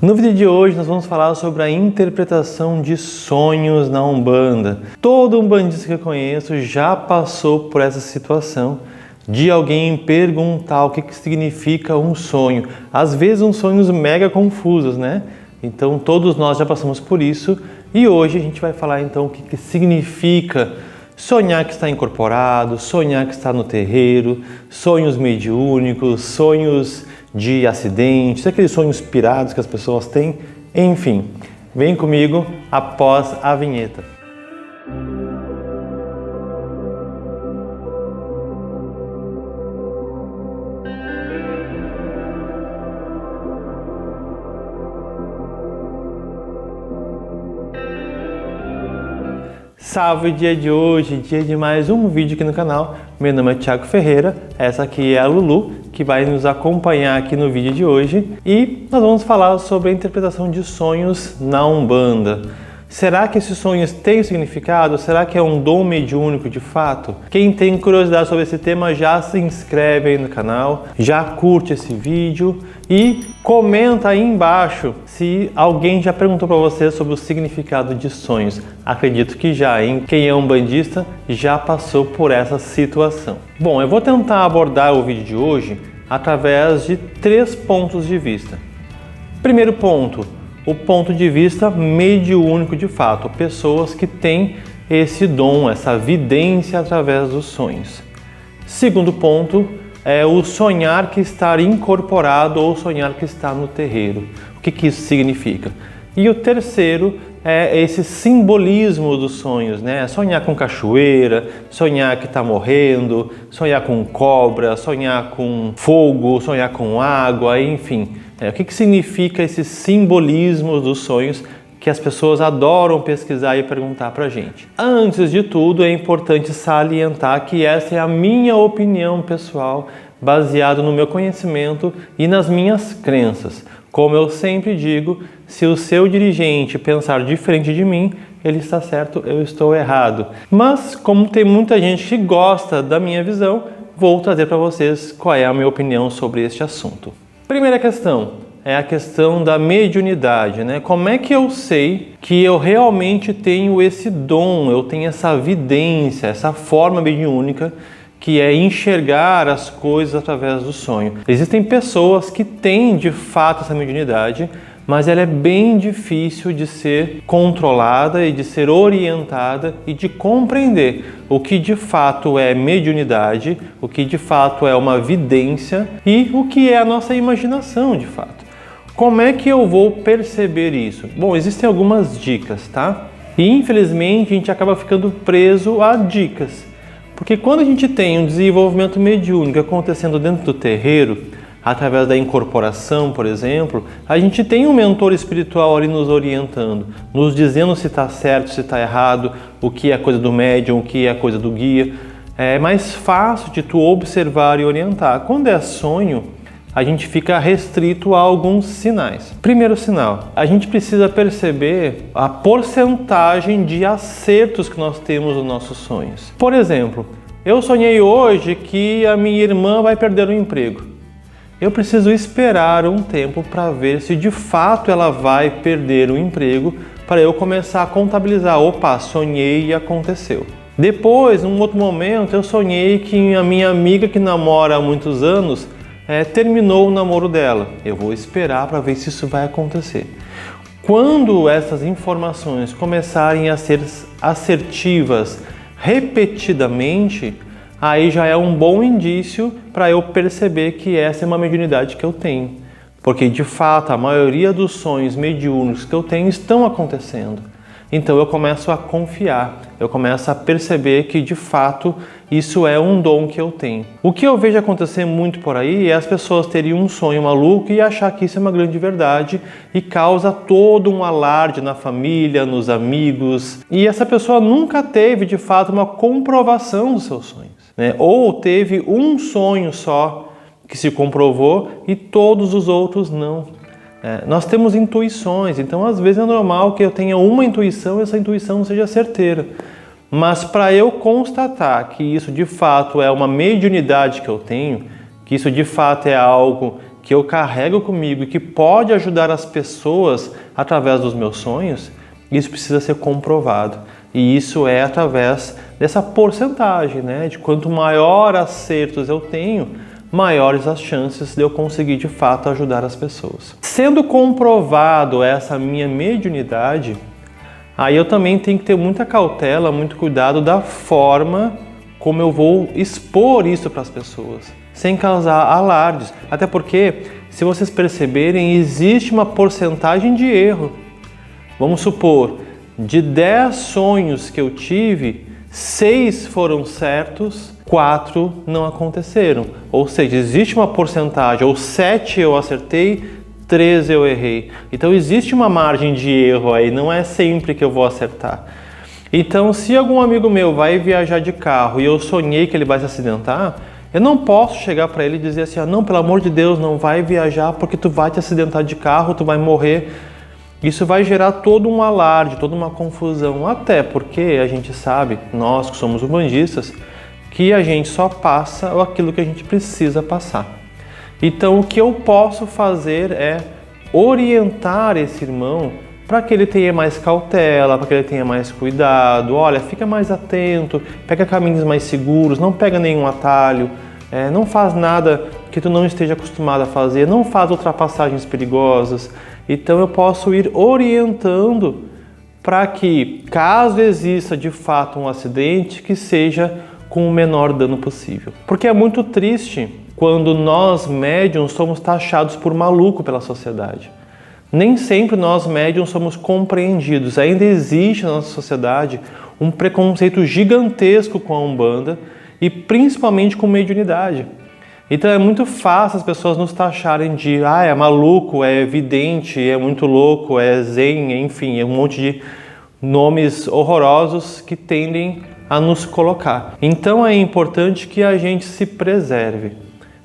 No vídeo de hoje nós vamos falar sobre a interpretação de sonhos na Umbanda. Todo umbandista que eu conheço já passou por essa situação de alguém perguntar o que significa um sonho. Às vezes uns sonhos mega confusos, né? Então todos nós já passamos por isso e hoje a gente vai falar então o que significa sonhar que está incorporado, sonhar que está no terreiro, sonhos mediúnicos, sonhos de acidentes, aqueles sonhos pirados que as pessoas têm, enfim. Vem comigo após a vinheta. Salve, dia de hoje, dia de mais um vídeo aqui no canal. Meu nome é Thiago Ferreira, essa aqui é a Lulu, que vai nos acompanhar aqui no vídeo de hoje. E nós vamos falar sobre a interpretação de sonhos na Umbanda. Será que esses sonhos têm significado? Será que é um dom mediúnico de fato? Quem tem curiosidade sobre esse tema já se inscreve aí no canal, já curte esse vídeo e comenta aí embaixo se alguém já perguntou para você sobre o significado de sonhos. Acredito que já, hein? Quem é umbandista já passou por essa situação. Bom, eu vou tentar abordar o vídeo de hoje através de 3 pontos de vista. Primeiro ponto, o ponto de vista mediúnico de fato, pessoas que têm esse dom, essa vidência através dos sonhos. Segundo ponto é o sonhar que está incorporado ou sonhar que está no terreiro. O que isso significa? E o terceiro é esse simbolismo dos sonhos, né? Sonhar com cachoeira, sonhar que está morrendo, sonhar com cobra, sonhar com fogo, sonhar com água, enfim. O que significa esses simbolismos dos sonhos que as pessoas adoram pesquisar e perguntar pra gente? Antes de tudo, é importante salientar que essa é a minha opinião pessoal, baseada no meu conhecimento e nas minhas crenças. Como eu sempre digo, se o seu dirigente pensar diferente de mim, ele está certo, eu estou errado. Mas, como tem muita gente que gosta da minha visão, vou trazer para vocês qual é a minha opinião sobre este assunto. Primeira questão é a questão da mediunidade, né? Como é que eu sei que eu realmente tenho esse dom, eu tenho essa vidência, essa forma mediúnica que é enxergar as coisas através do sonho? Existem pessoas que têm de fato essa mediunidade, mas ela é bem difícil de ser controlada e de ser orientada e de compreender o que de fato é mediunidade, o que de fato é uma vidência e o que é a nossa imaginação de fato. Como é que eu vou perceber isso? Bom, existem algumas dicas, tá? E infelizmente a gente acaba ficando preso a dicas. Porque quando a gente tem um desenvolvimento mediúnico acontecendo dentro do terreiro, através da incorporação, por exemplo, a gente tem um mentor espiritual ali nos orientando, nos dizendo se está certo, se está errado, o que é coisa do médium, o que é coisa do guia. É mais fácil de tu observar e orientar. Quando é sonho, a gente fica restrito a alguns sinais. Primeiro sinal, a gente precisa perceber a porcentagem de acertos que nós temos nos nossos sonhos. Por exemplo, eu sonhei hoje que a minha irmã vai perder o emprego. Eu preciso esperar um tempo para ver se de fato ela vai perder o emprego para eu começar a contabilizar. Opa, sonhei e aconteceu. Depois, num outro momento, eu sonhei que a minha amiga que namora há muitos anos terminou o namoro dela. Eu vou esperar para ver se isso vai acontecer. Quando essas informações começarem a ser assertivas repetidamente, aí já é um bom indício para eu perceber que essa é uma mediunidade que eu tenho. Porque, de fato, a maioria dos sonhos mediúnicos que eu tenho estão acontecendo. Então eu começo a confiar, eu começo a perceber que, de fato, isso é um dom que eu tenho. O que eu vejo acontecer muito por aí é as pessoas terem um sonho maluco e achar que isso é uma grande verdade e causa todo um alarde na família, nos amigos. E essa pessoa nunca teve, de fato, uma comprovação dos seus sonhos, né? Ou teve um sonho só que se comprovou e todos os outros não. Nós temos intuições, então às vezes é normal que eu tenha uma intuição e essa intuição não seja certeira. Mas para eu constatar que isso de fato é uma mediunidade que eu tenho, que isso de fato é algo que eu carrego comigo e que pode ajudar as pessoas através dos meus sonhos, isso precisa ser comprovado. E isso é através dessa porcentagem, né? De quanto maior acertos eu tenho, maiores as chances de eu conseguir de fato ajudar as pessoas. Sendo comprovado essa minha mediunidade, aí eu também tenho que ter muita cautela, muito cuidado da forma como eu vou expor isso para as pessoas, sem causar alardes. Até porque, se vocês perceberem, existe uma porcentagem de erro. Vamos supor, de 10 sonhos que eu tive, 6 foram certos, 4 não aconteceram. Ou seja, existe uma porcentagem, ou 7 eu acertei, 3 eu errei. Então existe uma margem de erro aí, não é sempre que eu vou acertar. Então, se algum amigo meu vai viajar de carro e eu sonhei que ele vai se acidentar, eu não posso chegar para ele e dizer assim, não, pelo amor de Deus, não vai viajar porque tu vai te acidentar de carro, tu vai morrer. Isso vai gerar todo um alarde, toda uma confusão, até porque a gente sabe, nós que somos umbandistas, que a gente só passa aquilo que a gente precisa passar. Então, o que eu posso fazer é orientar esse irmão para que ele tenha mais cautela, para que ele tenha mais cuidado. Olha, fica mais atento, pega caminhos mais seguros, não pega nenhum atalho, não faz nada que tu não esteja acostumado a fazer, não faz ultrapassagens perigosas. Então eu posso ir orientando para que, caso exista de fato um acidente, que seja com o menor dano possível. Porque é muito triste quando nós médiuns somos taxados por maluco pela sociedade. Nem sempre nós médiuns somos compreendidos. Ainda existe na nossa sociedade um preconceito gigantesco com a Umbanda e principalmente com mediunidade. Então é muito fácil as pessoas nos taxarem de é maluco, é vidente, é muito louco, é zen, enfim, é um monte de nomes horrorosos que tendem a nos colocar. Então é importante que a gente se preserve.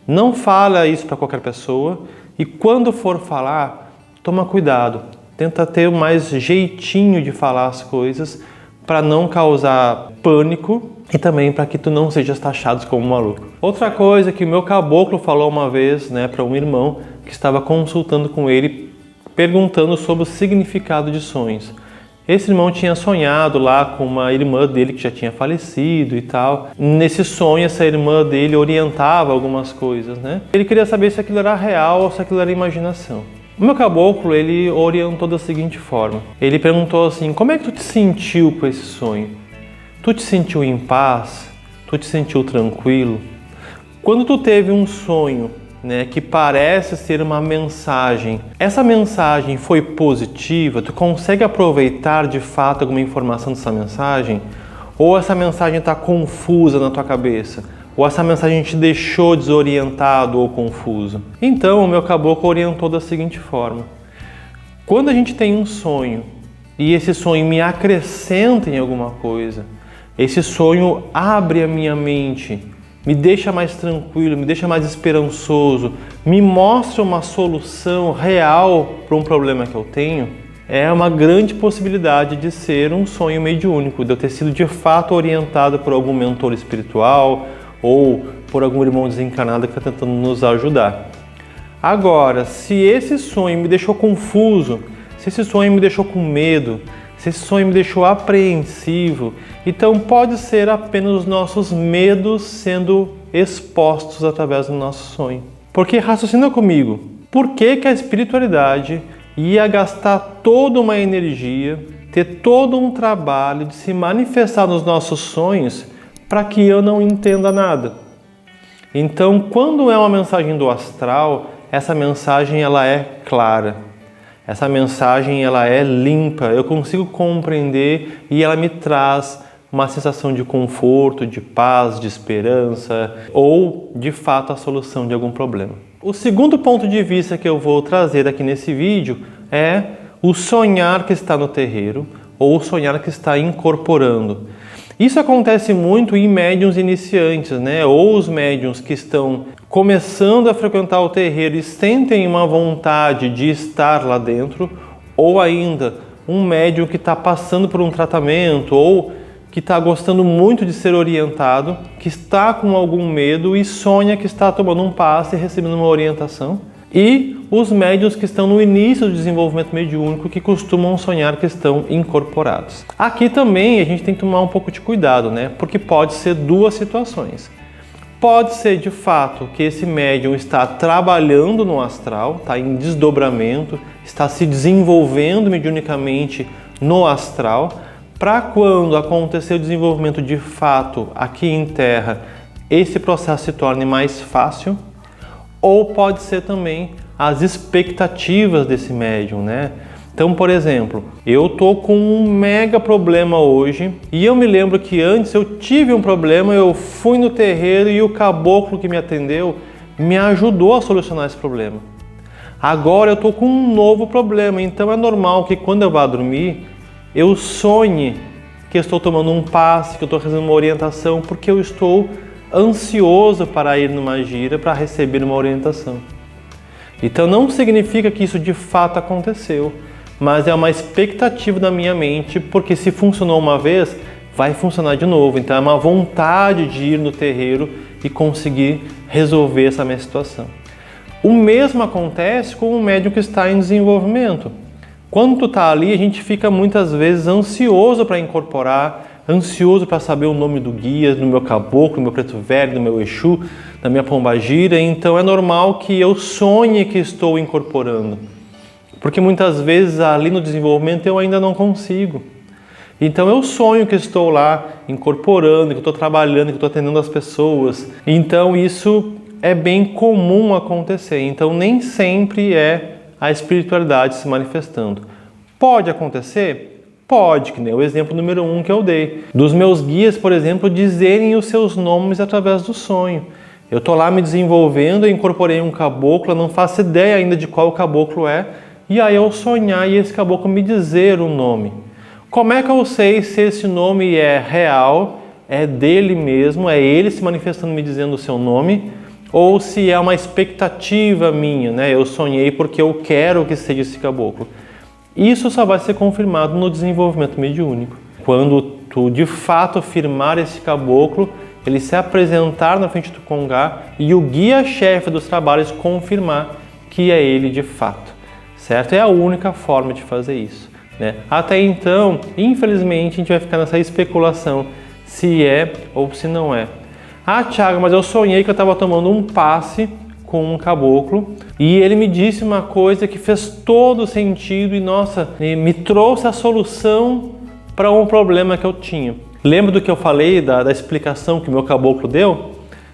Não fala isso para qualquer pessoa e quando for falar, toma cuidado. Tenta ter mais jeitinho de falar as coisas para não causar pânico e também para que tu não sejas taxado como maluco. Outra coisa que o meu caboclo falou uma vez, para um irmão que estava consultando com ele, perguntando sobre o significado de sonhos. Esse irmão tinha sonhado lá com uma irmã dele que já tinha falecido e tal. Nesse sonho, essa irmã dele orientava algumas coisas, Ele queria saber se aquilo era real ou se aquilo era imaginação. O meu caboclo, ele orientou da seguinte forma. Ele perguntou assim, como é que tu te sentiu com esse sonho? Tu te sentiu em paz? Tu te sentiu tranquilo? Quando tu teve um sonho, que parece ser uma mensagem, essa mensagem foi positiva? Tu consegue aproveitar de fato alguma informação dessa mensagem? Ou essa mensagem está confusa na tua cabeça? Ou essa mensagem te deixou desorientado ou confuso? Então, o meu caboclo orientou da seguinte forma. Quando a gente tem um sonho e esse sonho me acrescenta em alguma coisa, esse sonho abre a minha mente, me deixa mais tranquilo, me deixa mais esperançoso, me mostra uma solução real para um problema que eu tenho, é uma grande possibilidade de ser um sonho mediúnico, de eu ter sido de fato orientado por algum mentor espiritual ou por algum irmão desencarnado que está tentando nos ajudar. Agora, se esse sonho me deixou confuso, se esse sonho me deixou com medo, se esse sonho me deixou apreensivo, então pode ser apenas os nossos medos sendo expostos através do nosso sonho. Porque raciocina comigo, por que a espiritualidade ia gastar toda uma energia, ter todo um trabalho de se manifestar nos nossos sonhos para que eu não entenda nada? Então, quando é uma mensagem do astral, essa mensagem ela é clara. Essa mensagem ela é limpa, eu consigo compreender e ela me traz uma sensação de conforto, de paz, de esperança ou, de fato, a solução de algum problema. O segundo ponto de vista que eu vou trazer aqui nesse vídeo é o sonhar que está no terreiro ou o sonhar que está incorporando. Isso acontece muito em médiuns iniciantes, ou os médiuns que estão começando a frequentar o terreiro e sentem uma vontade de estar lá dentro, ou ainda um médium que está passando por um tratamento ou que está gostando muito de ser orientado, que está com algum medo e sonha que está tomando um passe e recebendo uma orientação. e os médiuns que estão no início do desenvolvimento mediúnico, que costumam sonhar que estão incorporados. Aqui também a gente tem que tomar um pouco de cuidado, né? Porque pode ser duas situações. Pode ser de fato que esse médium está trabalhando no astral, está em desdobramento, está se desenvolvendo mediunicamente no astral, para quando acontecer o desenvolvimento de fato aqui em Terra, esse processo se torne mais fácil. Ou pode ser também as expectativas desse médium, né? Então, por exemplo, eu tô com um mega problema hoje e eu me lembro que antes eu tive um problema, eu fui no terreiro e o caboclo que me atendeu me ajudou a solucionar esse problema. Agora eu tô com um novo problema, então é normal que quando eu vá dormir, eu sonhe que eu estou tomando um passe, que eu estou recebendo uma orientação, porque eu estou ansioso para ir numa gira, para receber uma orientação. Então não significa que isso de fato aconteceu, mas é uma expectativa da minha mente, porque se funcionou uma vez, vai funcionar de novo. Então é uma vontade de ir no terreiro e conseguir resolver essa minha situação. O mesmo acontece com o médium que está em desenvolvimento. Quando tu está ali, a gente fica muitas vezes ansioso para incorporar, ansioso para saber o nome do guia, do meu caboclo, do meu preto velho, do meu Exu, da minha pombagira. Então é normal que eu sonhe que estou incorporando. Porque muitas vezes ali no desenvolvimento eu ainda não consigo. Então eu sonho que estou lá incorporando, que estou trabalhando, que estou atendendo as pessoas. Então isso é bem comum acontecer. Então nem sempre é a espiritualidade se manifestando. Pode acontecer? Pode, que nem o exemplo número 1 que eu dei. Dos meus guias, por exemplo, dizerem os seus nomes através do sonho. Eu estou lá me desenvolvendo, eu incorporei um caboclo, eu não faço ideia ainda de qual caboclo é, e aí eu sonhar e esse caboclo me dizer o nome. Como é que eu sei se esse nome é real, é dele mesmo, é ele se manifestando me dizendo o seu nome, ou se é uma expectativa minha, né? Eu sonhei porque eu quero que seja esse caboclo. Isso só vai ser confirmado no desenvolvimento mediúnico. Quando tu de fato firmar esse caboclo, ele se apresentar na frente do Congá e o guia-chefe dos trabalhos confirmar que é ele de fato, certo? É a única forma de fazer isso, né? Até então, infelizmente, a gente vai ficar nessa especulação se é ou se não é. Ah, Thiago, mas eu sonhei que eu estava tomando um passe com um caboclo e ele me disse uma coisa que fez todo sentido e, nossa, me trouxe a solução para um problema que eu tinha. Lembra do que eu falei, da explicação que o meu caboclo deu?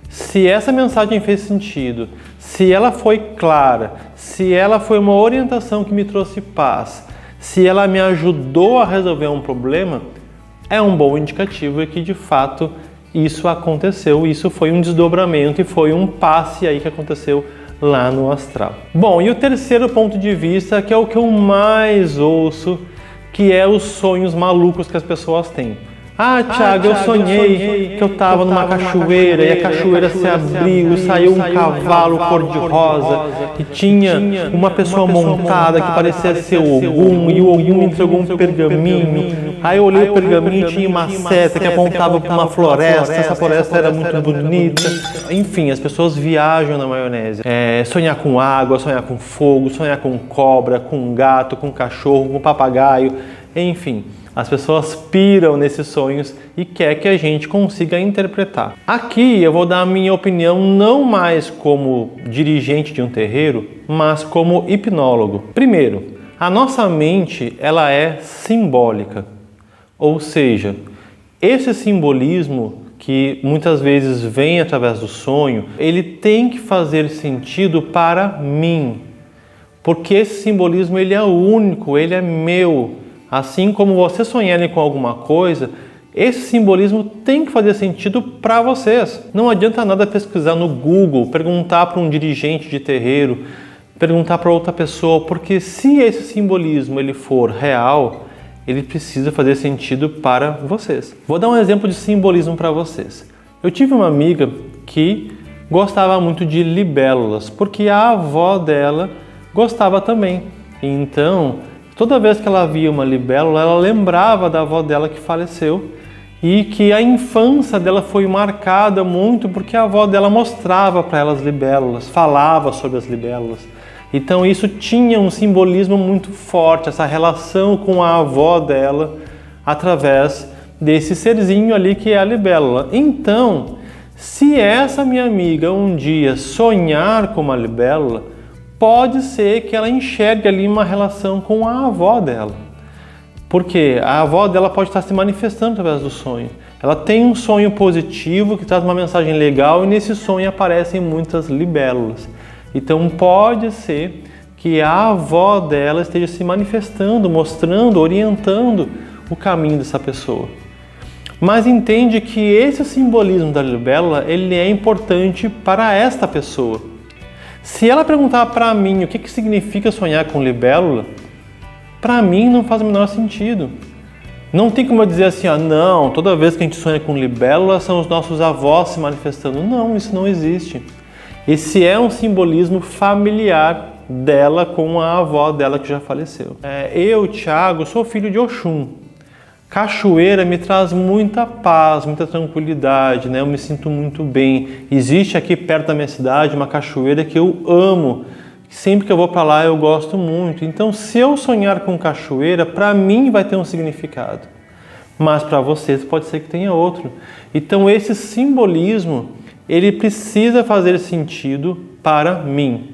Se essa mensagem fez sentido, se ela foi clara, se ela foi uma orientação que me trouxe paz, se ela me ajudou a resolver um problema, é um bom indicativo de que de fato isso aconteceu, isso foi um desdobramento e foi um passe aí que aconteceu lá no astral. Bom, e o terceiro ponto de vista, que é o que eu mais ouço, que é os sonhos malucos que as pessoas têm. Ah, Thiago, eu sonhei que eu estava numa cachoeira e a cachoeira se abriu e saiu um cavalo cor-de-rosa e tinha uma pessoa montada que parecia ser o Ogum e o Ogum me entregou um pergaminho. Aí eu olhei o pergaminho e tinha uma seta que apontava para uma floresta, essa floresta era muito bonita. Enfim, as pessoas viajam na maionese. Sonhar com água, sonhar com fogo, sonhar com cobra, com gato, com cachorro, com papagaio, enfim. As pessoas piram nesses sonhos e quer que a gente consiga interpretar. Aqui eu vou dar a minha opinião não mais como dirigente de um terreiro, mas como hipnólogo. Primeiro, a nossa mente ela é simbólica, ou seja, esse simbolismo que muitas vezes vem através do sonho, ele tem que fazer sentido para mim, porque esse simbolismo ele é único, ele é meu. Assim como você sonharem com alguma coisa, esse simbolismo tem que fazer sentido para vocês. Não adianta nada pesquisar no Google, perguntar para um dirigente de terreiro, perguntar para outra pessoa, porque se esse simbolismo ele for real, ele precisa fazer sentido para vocês. Vou dar um exemplo de simbolismo para vocês. Eu tive uma amiga que gostava muito de libélulas, porque a avó dela gostava também. Então, toda vez que ela via uma libélula, ela lembrava da avó dela que faleceu e que a infância dela foi marcada muito porque a avó dela mostrava para ela as libélulas, falava sobre as libélulas. Então isso tinha um simbolismo muito forte, essa relação com a avó dela, através desse serzinho ali que é a libélula. Então, se essa minha amiga um dia sonhar com uma libélula, pode ser que ela enxergue ali uma relação com a avó dela. Porque a avó dela pode estar se manifestando através do sonho. Ela tem um sonho positivo que traz uma mensagem legal e nesse sonho aparecem muitas libélulas. Então pode ser que a avó dela esteja se manifestando, mostrando, orientando o caminho dessa pessoa. Mas entende que esse simbolismo da libélula, ele é importante para esta pessoa. Se ela perguntar para mim o que significa sonhar com libélula, para mim não faz o menor sentido. Não tem como eu dizer assim, não, toda vez que a gente sonha com libélula são os nossos avós se manifestando. Não, isso não existe. Esse é um simbolismo familiar dela com a avó dela que já faleceu. Eu, Thiago, sou filho de Oxum. Cachoeira me traz muita paz, muita tranquilidade, né? Eu me sinto muito bem. Existe aqui perto da minha cidade uma cachoeira que eu amo. Sempre que eu vou para lá eu gosto muito. Então, se eu sonhar com cachoeira, para mim vai ter um significado. Mas para vocês pode ser que tenha outro. Então, esse simbolismo, ele precisa fazer sentido para mim,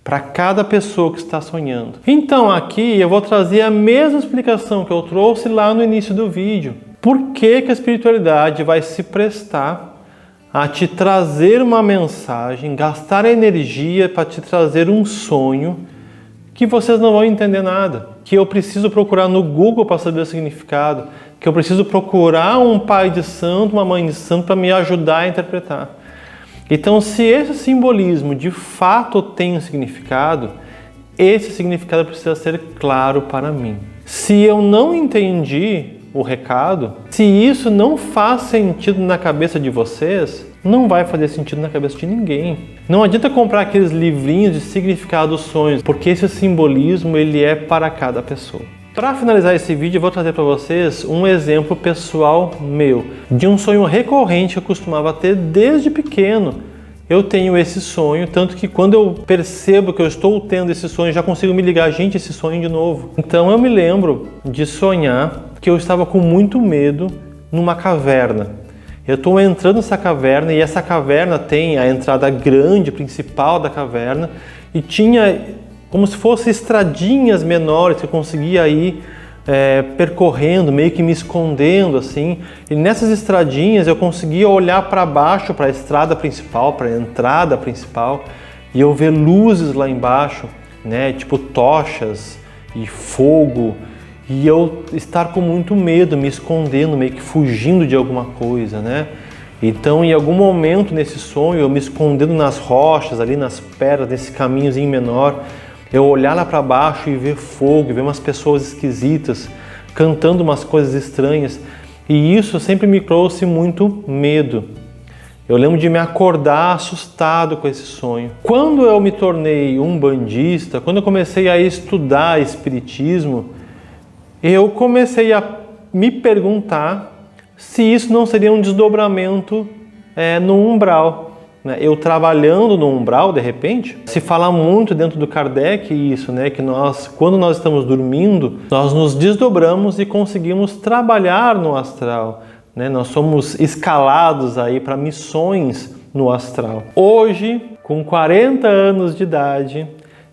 para cada pessoa que está sonhando. Então aqui eu vou trazer a mesma explicação que eu trouxe lá no início do vídeo. Por que a espiritualidade vai se prestar a te trazer uma mensagem, gastar energia para te trazer um sonho que vocês não vão entender nada, que eu preciso procurar no Google para saber o significado, que eu preciso procurar um pai de santo, uma mãe de santo para me ajudar a interpretar. Então, se esse simbolismo de fato tem um significado, esse significado precisa ser claro para mim. Se eu não entendi o recado, se isso não faz sentido na cabeça de vocês, não vai fazer sentido na cabeça de ninguém. Não adianta comprar aqueles livrinhos de significado dos sonhos, porque esse simbolismo ele é para cada pessoa. Para finalizar esse vídeo, eu vou trazer para vocês um exemplo pessoal meu, de um sonho recorrente que eu costumava ter desde pequeno. Eu tenho esse sonho, tanto que quando eu percebo que eu estou tendo esse sonho, já consigo me ligar, gente, esse sonho de novo. Então eu me lembro de sonhar que eu estava com muito medo numa caverna. Eu estou entrando nessa caverna e essa caverna tem a entrada grande, principal da caverna, e tinha como se fossem estradinhas menores que eu conseguia ir percorrendo, meio que me escondendo assim. E nessas estradinhas eu conseguia olhar para baixo, para a estrada principal, para a entrada principal, e eu ver luzes lá embaixo, né, tipo tochas e fogo, e eu estar com muito medo, me escondendo, meio que fugindo de alguma coisa, né? Então, em algum momento nesse sonho, eu me escondendo nas rochas, ali nas pedras, nesse caminhozinho menor, eu olhar lá para baixo e ver fogo, ver umas pessoas esquisitas, cantando umas coisas estranhas. E isso sempre me trouxe muito medo. Eu lembro de me acordar assustado com esse sonho. Quando eu me tornei umbandista, quando eu comecei a estudar espiritismo, eu comecei a me perguntar se isso não seria um desdobramento no umbral. Eu trabalhando no umbral, de repente, se fala muito dentro do Kardec isso, né? Que nós, quando nós estamos dormindo, nós nos desdobramos e conseguimos trabalhar no astral, né? Nós somos escalados aí para missões no astral. Hoje, com 40 anos de idade,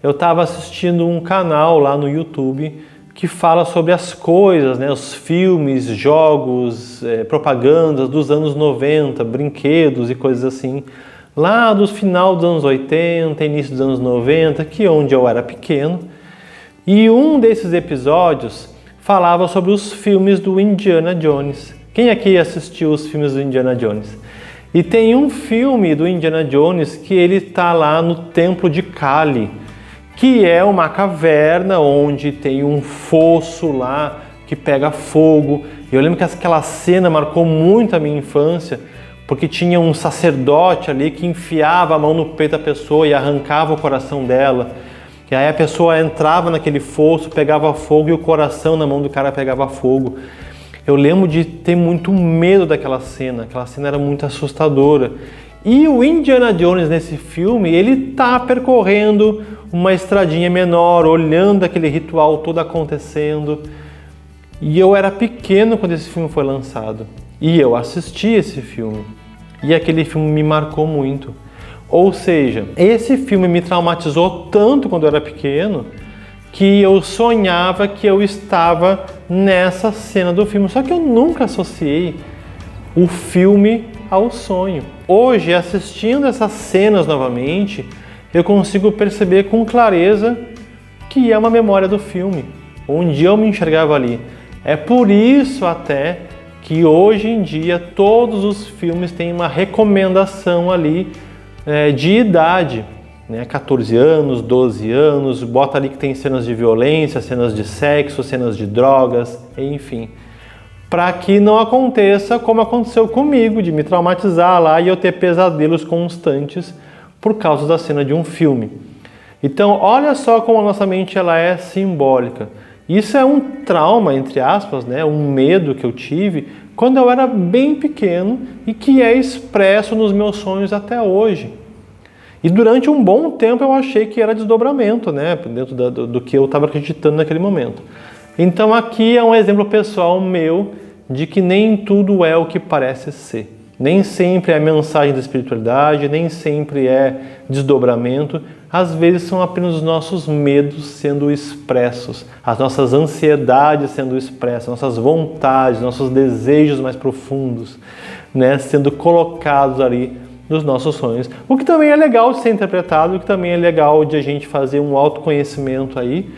eu estava assistindo um canal lá no YouTube que fala sobre as coisas, né? Os filmes, jogos, propagandas dos anos 90, brinquedos e coisas assim. Lá do final dos anos 80, início dos anos 90, que é onde eu era pequeno. E um desses episódios falava sobre os filmes do Indiana Jones. Quem aqui assistiu os filmes do Indiana Jones? E tem um filme do Indiana Jones que ele está lá no Templo de Kali, que é uma caverna onde tem um fosso lá que pega fogo. Eu lembro que aquela cena marcou muito a minha infância, porque tinha um sacerdote ali que enfiava a mão no peito da pessoa e arrancava o coração dela. E aí a pessoa entrava naquele fosso, pegava fogo e o coração na mão do cara pegava fogo. Eu lembro de ter muito medo daquela cena era muito assustadora. E o Indiana Jones nesse filme, ele tá percorrendo uma estradinha menor, olhando aquele ritual todo acontecendo. E eu era pequeno quando esse filme foi lançado. E eu assisti esse filme. E aquele filme me marcou muito. Ou seja, esse filme me traumatizou tanto quando eu era pequeno que eu sonhava que eu estava nessa cena do filme. Só que eu nunca associei o filme ao sonho. Hoje, assistindo essas cenas novamente, eu consigo perceber com clareza que é uma memória do filme, onde eu me enxergava ali. É por isso até que hoje em dia todos os filmes têm uma recomendação ali de idade, né? 14 anos, 12 anos, bota ali que tem cenas de violência, cenas de sexo, cenas de drogas, enfim. Para que não aconteça como aconteceu comigo, de me traumatizar lá e eu ter pesadelos constantes por causa da cena de um filme. Então, olha só como a nossa mente ela é simbólica. Isso é um trauma, entre aspas, né? Um medo que eu tive quando eu era bem pequeno e que é expresso nos meus sonhos até hoje. E durante um bom tempo eu achei que era desdobramento, né? Dentro do que eu estava acreditando naquele momento. Então aqui é um exemplo pessoal meu de que nem tudo é o que parece ser. Nem sempre é mensagem da espiritualidade, nem sempre é desdobramento. Às vezes são apenas os nossos medos sendo expressos, as nossas ansiedades sendo expressas, nossas vontades, nossos desejos mais profundos, né, sendo colocados ali nos nossos sonhos. O que também é legal de ser interpretado, o que também é legal de a gente fazer um autoconhecimento aí,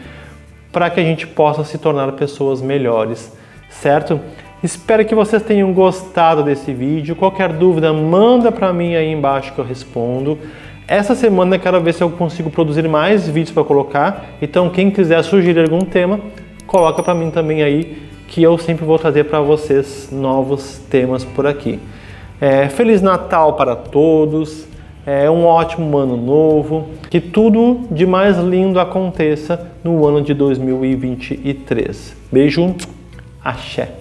para que a gente possa se tornar pessoas melhores, certo? Espero que vocês tenham gostado desse vídeo. Qualquer dúvida, manda para mim aí embaixo que eu respondo. Essa semana eu quero ver se eu consigo produzir mais vídeos para colocar. Então, quem quiser sugerir algum tema, coloca para mim também aí, que eu sempre vou trazer para vocês novos temas por aqui. Feliz Natal para todos, um ótimo ano novo, que tudo de mais lindo aconteça no ano de 2023. Beijo, axé!